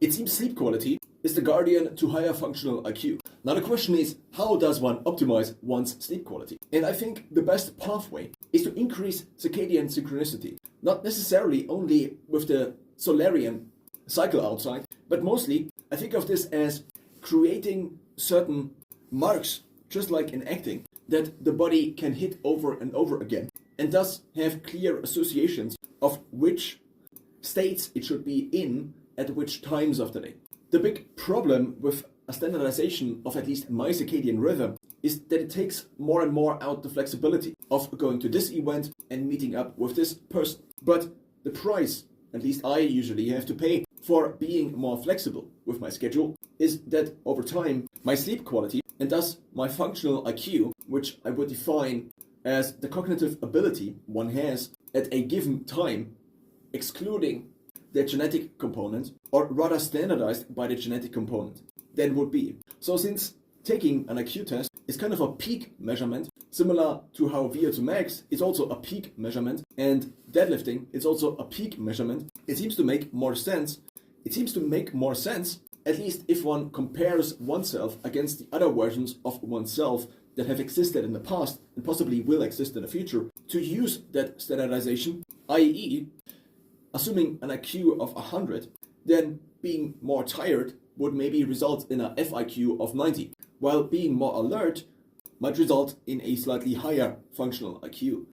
It seems sleep quality is the guardian to higher functional IQ. Now the question is, how does one optimize one's sleep quality? And I think the best pathway is to increase circadian synchronicity. Not necessarily only with the Solarian cycle outside, but mostly I think of this as creating certain marks, just like in acting, that the body can hit over and over again, and thus have clear associations of which states it should be in at which times of the day. The big problem with a standardization of at least my circadian rhythm is that it takes more and more out the flexibility of going to this event and meeting up with this person. But the price, at least I usually have to pay for being more flexible with my schedule, is that over time my sleep quality and thus my functional IQ, which I would define as the cognitive ability one has at a given time, excluding the genetic component, or rather standardized by the genetic component, then would be. So since taking an IQ test is kind of a peak measurement, similar to how VO2 max is also a peak measurement, and deadlifting is also a peak measurement, it seems to make more sense. It seems to make more sense, at least if one compares oneself against the other versions of oneself that have existed in the past and possibly will exist in the future, to use that standardization, i.e., assuming an IQ of 100, then being more tired would maybe result in a FIQ of 90, while being more alert might result in a slightly higher functional IQ.